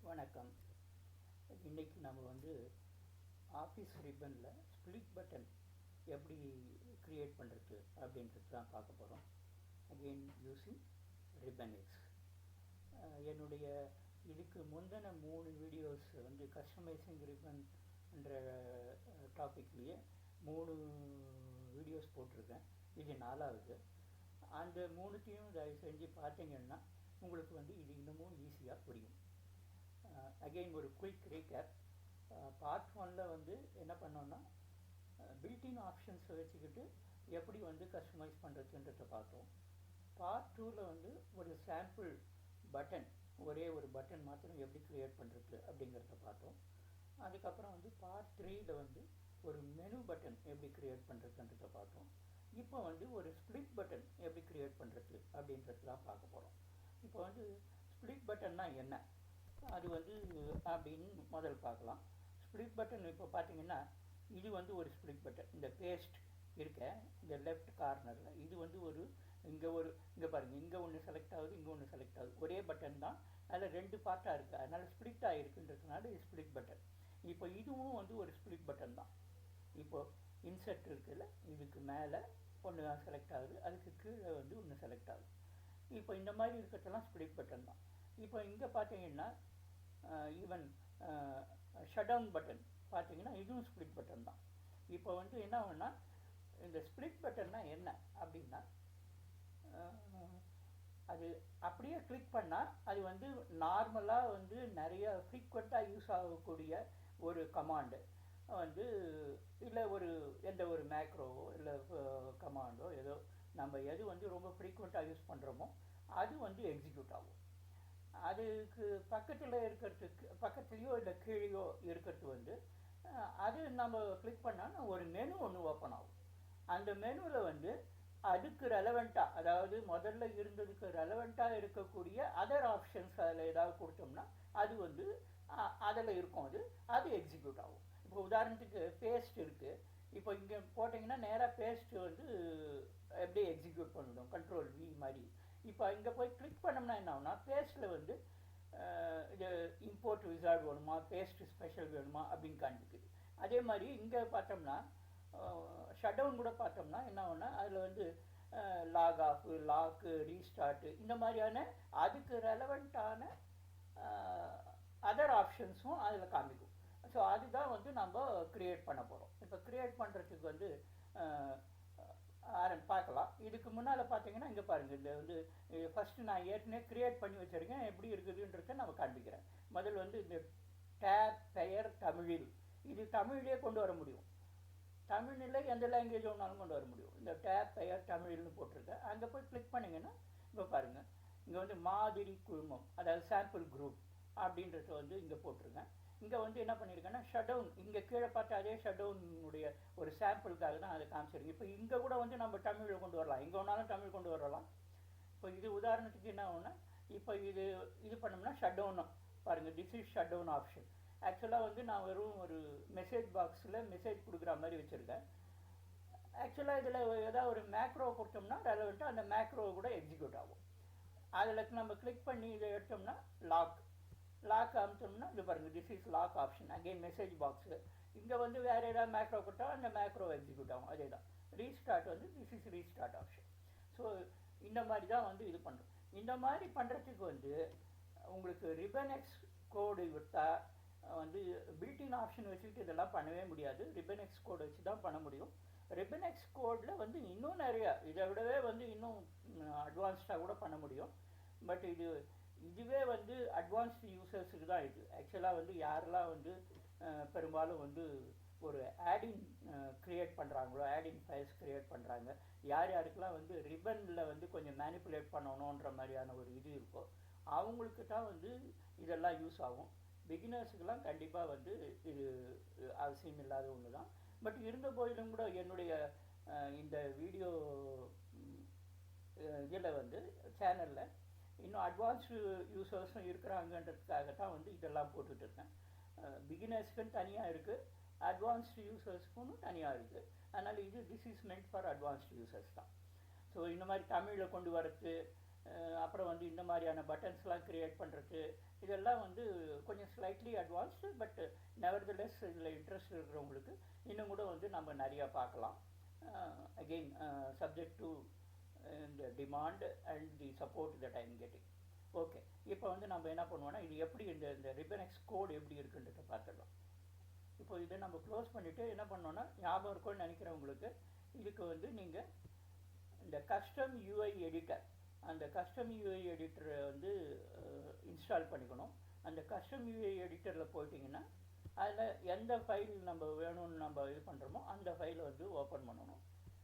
வணக்கம். இன்றைக்கி நம்ம வந்து ஆஃபீஸ் ரிப்பனில் ஸ்ப்ளிட் பட்டன் எப்படி க்ரியேட் பண்ணுறது அப்படின்றது தான் பார்க்க போகிறோம். Again using ribbon X. என்னுடைய இதுக்கு முந்தின 3 வீடியோஸ் வந்து கஸ்டமைசிங் ரிப்பன்ன்ற டாப்பிக்லேயே 3 வீடியோஸ் போட்டிருக்கேன். இது 4வது. அந்த 3த்தையும் தயவு செஞ்சு பார்த்தீங்கன்னா உங்களுக்கு வந்து இது இன்னமும் ஈஸியாக புரியும். அகெயின் ஒரு குயிக் ரீகேப். பார்ட் 1ல் வந்து என்ன பண்ணோன்னா பில்டின் ஆப்ஷன்ஸை வச்சுக்கிட்டு எப்படி வந்து கஸ்டமைஸ் பண்ணுறதுன்றதை பார்த்தோம். பார்ட் 2ல் வந்து ஒரு சாம்பிள் பட்டன், ஒரே ஒரு பட்டன் மாத்திரம் எப்படி க்ரியேட் பண்ணுறது அப்படிங்கிறத பார்த்தோம். அதுக்கப்புறம் வந்து பார்ட் 3ல் வந்து ஒரு மெனு பட்டன் எப்படி க்ரியேட் பண்ணுறதுன்றதை பார்த்தோம். இப்போ வந்து ஒரு ஸ்ப்ளிட் பட்டன் எப்படி க்ரியேட் பண்ணுறது அப்படின்றது தான் பார்க்க போகிறோம். இப்போ வந்து ஸ்ப்ளிட் பட்டன்னா என்ன அது வந்து அப்படின்னு முதல் பார்க்கலாம். ஸ்ப்ளிட் பட்டன் இப்போ பார்த்தீங்கன்னா இது வந்து ஒரு ஸ்ப்ளிட் பட்டன். இந்த பேஸ்ட் இருக்க இந்த லெஃப்ட் கார்னரில் இது வந்து இங்கே பாருங்கள், இங்கே ஒன்று செலக்ட் ஆகுது, இங்கே ஒன்று செலக்ட் ஆகுது. ஒரே பட்டன் தான், அதில் 2 பார்ட்டாக இருக்குது, அதனால் ஸ்ப்ளிட் ஆகிருக்குன்றதுனால இது ஸ்ப்ளிட் பட்டன். இப்போ இதுவும் வந்து ஒரு ஸ்ப்ளிட் பட்டன் தான். இப்போது இன்செர்ட் இருக்குல்ல, இதுக்கு மேலே ஒன்று தான் செலக்ட் ஆகுது, அதுக்கு கீழே வந்து ஒன்று செலக்ட் ஆகுது. இப்போ இந்த மாதிரி இருக்கிறதெல்லாம் ஸ்ப்ளிட் பட்டன் தான். இப்போ இங்கே பார்த்தீங்கன்னா ஈவன் ஷட் பட்டன் பார்த்தீங்கன்னா இதுவும் ஸ்ப்ளிட் பட்டன் தான். இப்போ வந்து என்ன ஆகுன்னா இந்த ஸ்ப்ளிட் பட்டன்னா என்ன அப்படின்னா அது அப்படியே கிளிக் பண்ணால் அது வந்து நார்மலாக வந்து நிறைய ஃப்ரீக்வெண்ட்டாக யூஸ் ஆகக்கூடிய ஒரு கமாண்டு வந்து இல்லை எந்த ஒரு மேக்ரோவோ இல்லை கமாண்டோ ஏதோ நம்ம எது வந்து ரொம்ப ஃப்ரீக்வெண்ட்டாக யூஸ் பண்ணுறோமோ அது வந்து எக்ஸிக்யூட் ஆகும். அதுக்கு பக்கத்துலேயோ இல்லை கீழேயோ இருக்கிறது வந்து அது நம்ம கிளிக் பண்ணால் ஒரு மெனு ஒன்று ஓப்பன் ஆகும். அந்த மெனுவில் வந்து அதுக்கு ரெலவெண்ட்டாக, அதாவது முதல்ல இருந்ததுக்கு ரெலவெண்ட்டாக இருக்கக்கூடிய அதர் ஆப்ஷன்ஸ் அதில் ஏதாவது கொடுத்தோம்னா அது வந்து அதில் இருக்கும், அது எக்ஸிக்யூட் ஆகும். இப்போ உதாரணத்துக்கு பேஸ்ட் இருக்குது. இப்போ இங்கே போட்டிங்கன்னா நேராக பேஸ்ட் வந்து எப்படி எக்ஸிக்யூட் பண்ணிடும், கண்ட்ரோல் V மாதிரி. இப்போ இங்கே போய் கிளிக் பண்ணோம்னா என்ன ஆகுனா பேஸ்ட்டில் வந்து இது இம்போர்ட் விசார்ட் வேணுமா, பேஸ்ட் ஸ்பெஷல் வேணுமா அப்படின்னு காண்பிக்குது. அதே மாதிரி இங்கே பார்த்தோம்னா ஷட் டவுன் கூட பார்த்தோம்னா என்ன ஆகுனா அதில் வந்து லாக் ஆஃப், லாக்கு, ரீஸ்டார்ட்டு இந்த மாதிரியான அதுக்கு ரெலவெண்ட்டான அதர் ஆப்ஷன்ஸும் அதில் காமிக்கும். ஸோ அதுதான் வந்து நம்ம க்ரியேட் பண்ண போகிறோம். இப்போ க்ரியேட் பண்ணுறதுக்கு வந்து பார்க்கலாம். இதுக்கு முன்னால் பார்த்தீங்கன்னா இங்கே பாருங்கள், இந்த வந்து ஃபஸ்ட்டு நான் ஏற்கனவே க்ரியேட் பண்ணி வச்சுருக்கேன், எப்படி இருக்குதுன்றத நம்ம காண்பிக்கிறேன். முதல் வந்து இந்த டேப் பெயர் தமிழில், இது தமிழ்லேயே கொண்டு வர முடியும், தமிழில் எந்த லாங்குவேஜ் ஒன்றாலும் கொண்டு வர முடியும். இந்த டேப் பெயர் தமிழ்னு போட்டிருக்கேன். அங்கே போய் கிளிக் பண்ணிங்கன்னா இப்போ பாருங்கள், இங்கே வந்து மாதிரி குழுமம், அதாவது சாம்பிள் குரூப் அப்படின்றத வந்து இங்கே போட்டிருக்கேன். இங்கே வந்து என்ன பண்ணியிருக்கேன்னா ஷட் டவுன், இங்கே கீழே பார்த்து அதே ஷட் டவுனுடைய ஒரு சாம்பிளுக்காக தான் அதை காமிச்சிருக்கேன். இப்போ இங்கே கூட வந்து நம்ம தமிழில் கொண்டு வரலாம், எங்கே வேணாலும் தமிழ் கொண்டு வரலாம். இப்போ இது உதாரணத்துக்கு என்ன ஆகுனா இப்போ இது பண்ணோம்னா ஷட் டவுன் பாருங்கள், this is shut down option. ஆக்சுவலாக வந்து நான் வெறும் ஒரு மெசேஜ் பாக்ஸில் மெசேஜ் கொடுக்குற மாதிரி வச்சுருக்கேன். ஆக்சுவலாக இதில் ஏதாவது ஒரு மேக்ரோ கொடுத்தோம்னா ரெலவெண்ட்டாக அந்த மேக்ரோ கூட எக்ஸிக்யூட் ஆகும். அதில் நம்ம கிளிக் பண்ணி இதை எடுத்தோம்னா லாக் அமுத்தோம்னா இது பாருங்கள், this is lock option. Again message box இங்கே வந்து வேறு ஏதாவது மேக்ரோ கொடுத்தா அந்த மேக்ரோ எக்ஸிக்யூட் ஆகும். அதே தான் ரீஸ்டார்ட் வந்து this is restart option. So இந்த மாதிரி தான் வந்து இது பண்ணுறோம். இந்த மாதிரி பண்ணுறதுக்கு வந்து உங்களுக்கு ரிப்பன் எக்ஸ் கோடு விட்டால் வந்து பில்டின் ஆப்ஷன் வச்சுக்கிட்டு இதெல்லாம் பண்ணவே முடியாது. ரிப்பன் எக்ஸ் கோடு வச்சு தான் பண்ண முடியும். ரிப்பன் எக்ஸ் கோடில் வந்து இன்னும் நிறையா இதை விடவே வந்து இன்னும் அட்வான்ஸ்டாக கூட பண்ண முடியும். பட் இதுவே வந்து அட்வான்ஸ்டு யூசர்ஸுக்கு தான் இது. ஆக்சுவலாக வந்து யாரெல்லாம் வந்து பெரும்பாலும் வந்து ஒரு ஆடின் க்ரியேட் பண்ணுறாங்களோ, ஆடின் ஃபைல்ஸ் க்ரியேட் பண்ணுறாங்க, யாருக்கெல்லாம் வந்து ரிப்பனில் வந்து கொஞ்சம் மேனிப்புலேட் பண்ணணுன்ற மாதிரியான ஒரு இது இருக்கோ அவங்களுக்கு தான் வந்து இதெல்லாம் யூஸ் ஆகும். பிகினர்ஸுக்கெல்லாம் கண்டிப்பாக வந்து இது அவசியம் இல்லாத ஒன்று தான். பட் இருந்த போதிலும் கூட என்னுடைய இந்த வீடியோ இதில் வந்து சேனலில் இன்னும் அட்வான்ஸ்டு யூசர்ஸும் இருக்கிறாங்கன்றதுக்காக தான் வந்து இதெல்லாம் போட்டுட்ருக்கேன். பிகினர்ஸ்க்குன்னு தனியாக இருக்குது, அட்வான்ஸ்டு யூசர்ஸ்க்குன்னு தனியாக இருக்குது. அதனால் this is meant for advanced users தான். ஸோ இந்த மாதிரி தமிழில் கொண்டு வரது, அப்புறம் வந்து இந்த மாதிரியான பட்டன்ஸ்லாம் க்ரியேட் பண்ணுறது, இதெல்லாம் வந்து கொஞ்சம் ஸ்லைட்லி அட்வான்ஸ்டு, பட் நெவர்தலெஸ் இதில் இன்ட்ரெஸ்ட் இருக்கிறவங்களுக்கு இன்னும் கூட வந்து நம்ம நிறையா பார்க்கலாம். அகெயின் சப்ஜெக்ட் டு இந்த demand and the support that I am getting. Okay, இப்போ வந்து நம்ம என்ன பண்ணுவோம்னா இது எப்படி இந்த ரிபனெக்ஸ் கோட் எப்படி இருக்குன்றதை பார்த்துடலாம். இப்போ இதை நம்ம க்ளோஸ் பண்ணிவிட்டு என்ன பண்ணோன்னா, ஞாபகம் இருக்கும்னு நினைக்கிறவங்களுக்கு இதுக்கு வந்து நீங்கள் இந்த கஸ்டம் யூஐ எடிட்டர், அந்த கஸ்டம் யூஐ எடிட்டரை வந்து இன்ஸ்டால் பண்ணிக்கணும். அந்த கஸ்டம் யூஐ எடிட்டரில் போயிட்டிங்கன்னா அதில் எந்த ஃபைல் நம்ம வேணும்னு நம்ம இது பண்ணுறோமோ அந்த ஃபைலை வந்து ஓப்பன் பண்ணணும்.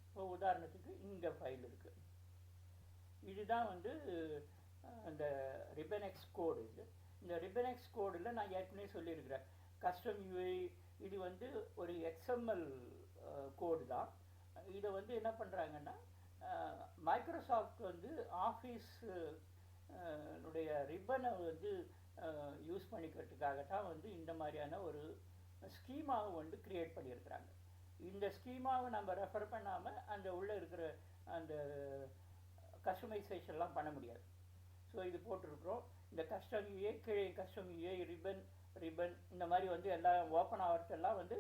இப்போ உதாரணத்துக்கு இங்கே ஃபைல் இருக்குது. இதுதான் வந்து இந்த ரிபனெக்ஸ் கோடு. இந்த ரிபனெக்ஸ் கோடில் நான் ஏற்கனவே சொல்லியிருக்கிறேன், கஸ்டம் யூஐ இது வந்து ஒரு எக்ஸ்எம்எல் கோடு தான். இதை வந்து என்ன பண்ணுறாங்கன்னா, மைக்ரோசாஃப்ட் வந்து ஆஃபீஸ் உடைய ரிப்பனை வந்து யூஸ் பண்ணிக்கிறதுக்காகத்தான் வந்து இந்த மாதிரியான ஒரு ஸ்கீமாவை வந்து க்ரியேட் பண்ணியிருக்கிறாங்க. இந்த ஸ்கீமாவை நம்ம ரெஃபர் பண்ணாமல் அந்த உள்ளே இருக்கிற அந்த கஸ்டமைசேஷன்லாம் பண்ண முடியாது. ஸோ இது போட்டிருக்கிறோம். இந்த கஸ்டம் யூஏ கீழே கஸ்டம் யூஏ ரிப்பன் இந்த மாதிரி வந்து எல்லாம் ஓப்பன் ஆகிறதெல்லாம் வந்து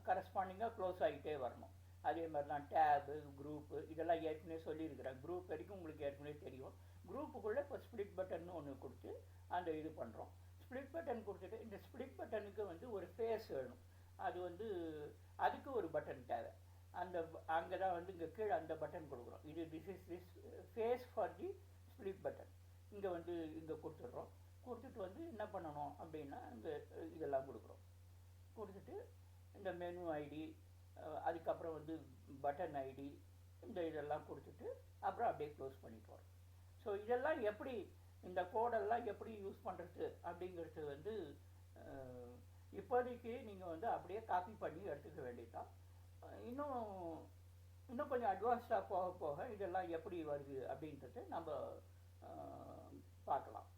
கரஸ்பாண்டிங்காக க்ளோஸ் ஆகிட்டே வரணும். அதே மாதிரி தான் டேபு, குரூப்பு இதெல்லாம் ஏற்கனவே சொல்லியிருக்கிறேன். குரூப் வரைக்கும் உங்களுக்கு ஏற்கனவே தெரியும். குரூப்புக்குள்ளே இப்போ ஸ்ப்ளிட் பட்டன் ஒன்று கொடுத்து அந்த இது பண்ணுறோம். ஸ்ப்ளிட் பட்டன் கொடுத்துட்டு இந்த ஸ்ப்ளிட் பட்டனுக்கு வந்து ஒரு ஃபேஸ் வேணும். அது வந்து அதுக்கு ஒரு பட்டன் தேவை. அந்த அங்கே தான் வந்து இங்கே கீழே அந்த பட்டன் கொடுக்குறோம். இது this face for the split button. இங்கே வந்து இங்கே கொடுத்துட்றோம். கொடுத்துட்டு வந்து என்ன பண்ணணும் அப்படின்னா இந்த இதெல்லாம் கொடுக்குறோம். கொடுத்துட்டு இந்த மெனு ஐடி, அதுக்கப்புறம் வந்து பட்டன் ஐடி, இந்த இதெல்லாம் கொடுத்துட்டு அப்புறம் அப்படியே க்ளோஸ் பண்ணிட்டு வரோம். ஸோ இதெல்லாம் எப்படி இந்த கோடெல்லாம் எப்படி யூஸ் பண்ணுறது அப்படிங்கிறது வந்து இப்போதைக்கு நீங்கள் வந்து அப்படியே காப்பி பண்ணி எடுத்துக்க வேண்டியதுதான். இன்னும் கொஞ்சம் அட்வான்ஸ்டாக போக போக இதெல்லாம் எப்படி வருது அப்படின்றத நம்ம பார்க்கலாம்.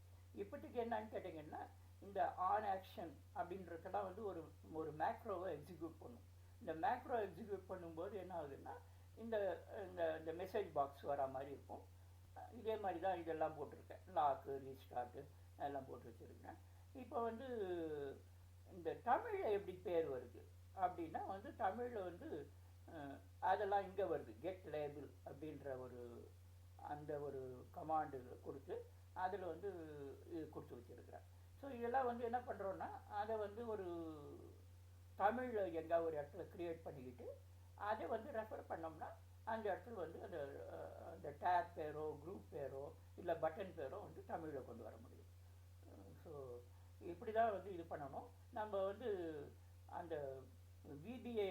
இப்போதைக்கு என்னன்னு கேட்டிங்கன்னா, இந்த ஆன் ஆக்ஷன் அப்படின்றதெல்லாம் வந்து ஒரு மேக்ரோவை எக்ஸிக்யூட் பண்ணும். இந்த மேக்ரோ எக்ஸிக்யூட் பண்ணும்போது என்ன ஆகுதுன்னா, இந்த மெசேஜ் பாக்ஸ் வர மாதிரி இருக்கும். இதே மாதிரி தான் இதெல்லாம் போட்டிருக்கேன். லாக்கு, ரீஸ்டார்ட்டு எல்லாம் போட்டு வச்சுருக்கேன். இப்போ வந்து இந்த தமிழில் எப்படி பேர் வருது அப்படின்னா வந்து தமிழில் வந்து அதெல்லாம் இங்கே வருது. கெட் லேபிள் அப்படின்ற அந்த ஒரு கமாண்டு கொடுத்து அதில் வந்து இது கொடுத்து வச்சுருக்கிறேன். ஸோ இதெல்லாம் வந்து என்ன பண்ணுறோன்னா, அதை வந்து ஒரு தமிழில் எங்கே ஒரு இடத்துல க்ரியேட் பண்ணிக்கிட்டு அதை வந்து ரெஃபர் பண்ணோம்னா அந்த இடத்துல வந்து அந்த டேப் பேரோ, குரூப் பேரோ, இல்லை பட்டன் பேரோ வந்து தமிழில் கொண்டு வர முடியும். ஸோ இப்படி தான் வந்து இது பண்ணணும். நம்ம வந்து அந்த விபிஏ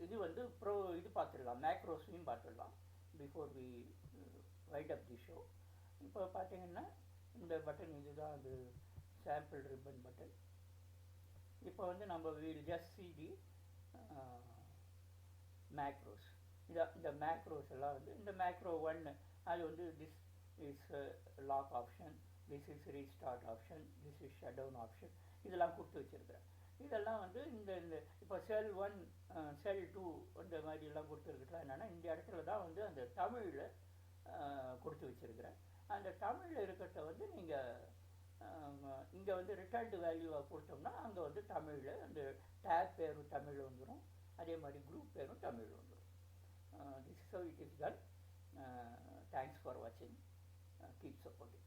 இது வந்து இது பார்த்துடலாம், மேக்ரோஸையும் பார்த்துடலாம் before we wind up the show. இப்போ பார்த்தீங்கன்னா இந்த பட்டன் இதுதான் அது சாம்பிள் ரிப்பன் பட்டன். இப்போ வந்து நம்ம will just see the macros. இந்த மேக்ரோஸ் எல்லாம் வந்து இந்த மேக்ரோ 1 அது வந்து this is lock option, this is restart option, this is shut down option, இதெல்லாம் கொடுத்து வச்சுருக்கிறேன். இதெல்லாம் வந்து இந்த இப்போ செல் 1 செல் 2 இந்த மாதிரிலாம் கொடுத்துருக்குறதுலாம் என்னென்னா, இந்த இடத்துல தான் வந்து அந்த தமிழில் கொடுத்து வச்சுருக்கிறேன். அந்த தமிழில் இருக்கிறத வந்து நீங்கள் இங்கே வந்து ரிட்டர்ன்டு வேல்யூவாக கொடுத்தோம்னா அங்கே வந்து தமிழில் அந்த டேப் பேரும் தமிழில் வந்துடும், அதே மாதிரி குரூப் பேரும் தமிழில் வந்துடும். This is how it is done. Thanks for watching. Keep supporting.